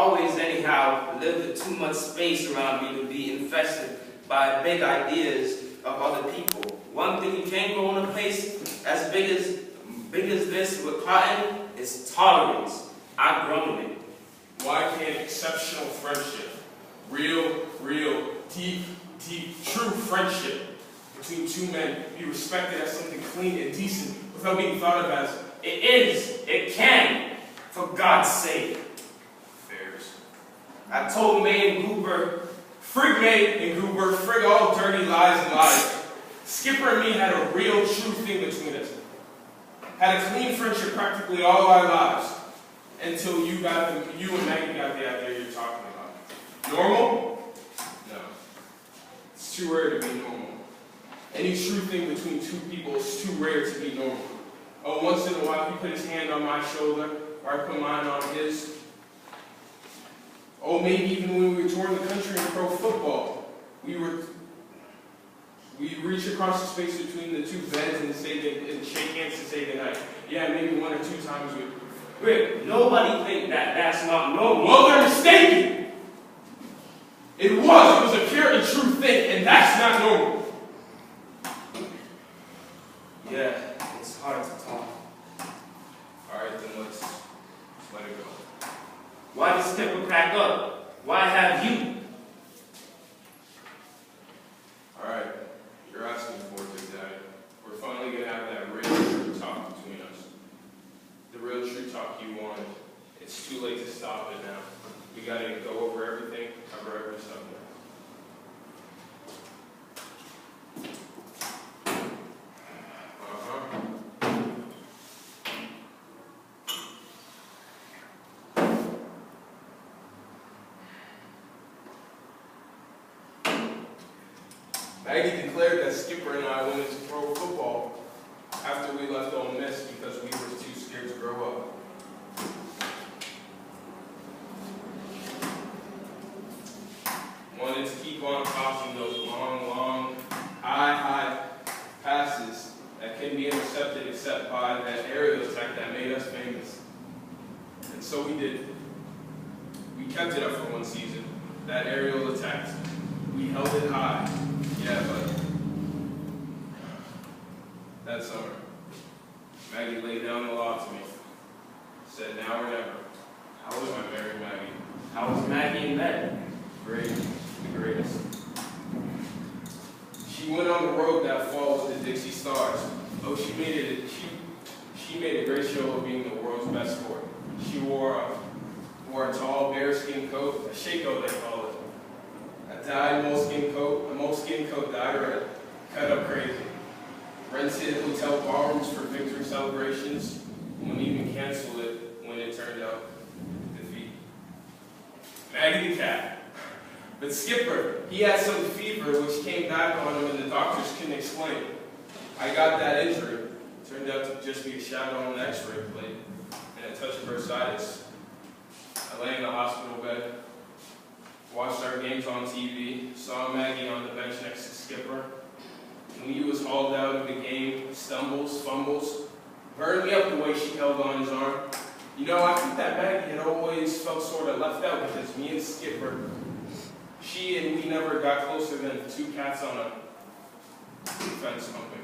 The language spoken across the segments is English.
always anyhow lived with too much space around me to be infested by big ideas of other people. One thing you can't grow in a place as big as this with cotton is tolerance. I've grown it. Why can't exceptional friendship, real, deep, true friendship between two men be respected as something clean and decent without being thought of as it can, for God's sake. affairs? I told May and Goober, Frig May and Goober, frig all dirty lies and lies. Skipper and me had a real, true thing between us. Had a clean friendship practically all our lives. Until you and Maggie got the idea you're talking about. Normal? No. It's too rare to be normal. Any true thing between two people is too rare to be normal. Oh, once in a while he put his hand on my shoulder, or I put mine on his. Oh, maybe even when we were touring the country in pro football, we'd reach across the space between the two beds and shake hands to say goodnight. Yeah, maybe one or two times Rick, nobody think that's not normal. Well, they're mistaken. It was a pure and true thing, and that's not normal. Yeah, it's hard to talk. All right, then let's let it go. Why did Skipper crack up? Why have you? All right, you're asking for it, Big Daddy. We're finally going to have that real true talk between us. The real true talk you wanted. It's too late to stop it now. We got to go over everything, cover every subject. Maggie declared that Skipper and I went into pro football after we left Ole Miss because we were too scared to grow up. Wanted to keep on tossing those long, high passes that couldn't be intercepted except by that aerial attack that made us famous. And so we did. We kept it up for one season. That aerial attack. We held it high. Yeah, but that summer, Maggie laid down the law to me. Said, now or never. How was my married Maggie? How was Maggie in bed? Great, the greatest. She went on the road that fall with the Dixie Stars. Oh, she made a great show of being the world's best sport. She wore a tall bearskin coat, a shako they call it. A dyed moleskin coat dyed red, cut up crazy. Rented hotel ballrooms for victory celebrations, and wouldn't even cancel it when it turned out defeat. Maggie the cat. But Skipper, he had some fever which came back on him and the doctors couldn't explain. I got that injury. It turned out to just be a shadow on the x-ray plate and a touch of bursitis. I lay in the hospital bed, watched our games on TV, saw Maggie on the bench next to Skipper. When he was hauled out of the game, stumbles, fumbles, burned me up the way she held on his arm. You know, I think that Maggie had always felt sort of left out because me and Skipper, she and we never got closer than two cats on a fence humping.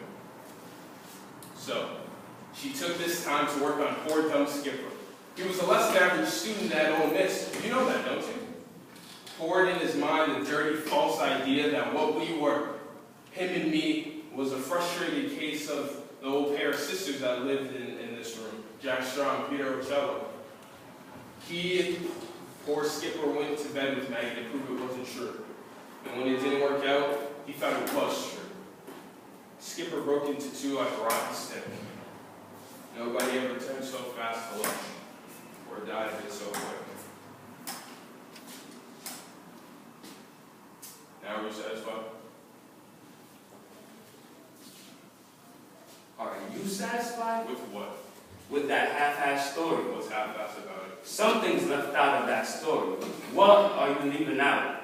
So, she took this time to work on poor dumb Skipper. He was a less than average student at Ole Miss. You know that, don't you? Poured in his mind the dirty, false idea that what we were, him and me, was a frustrated case of the old pair of sisters that lived in this room, Jack Straw and Peter Ocello. He and poor Skipper went to bed with Maggie to prove it wasn't true. And when it didn't work out, he found it was true. Skipper broke into two like a rotten stick. Nobody ever turned so fast to lunch, or died of it so quick. Now are you satisfied? Are you satisfied? With what? With that half-assed story. What's half-assed about it? Something's left out of that story. What are you leaving out?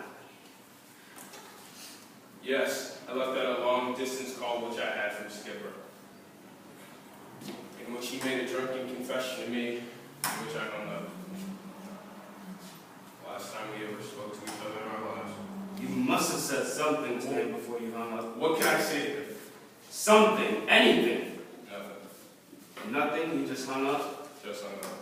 Yes, I left out a long-distance call which I had from Skipper, in which he made a drunken confession to me, in which I hung up. something to him before you hung up. What can I say to him? Something, anything. Nothing. Nothing, you just hung up? Just hung up.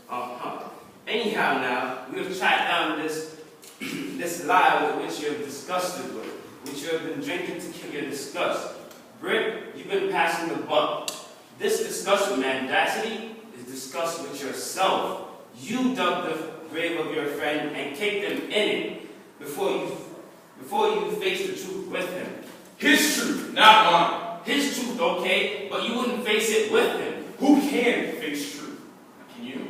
Uh-huh. Anyhow now, we have tracked down this lie with which you have disgusted with, which you have been drinking to kill your disgust. Brick, you've been passing the buck. This disgust with mendacity is disgust with yourself. You dug the grave of your friend and kicked him in it before you faced the truth with him. His truth, not mine. His truth, okay, but you wouldn't face it with him. Who can face truth? Can you?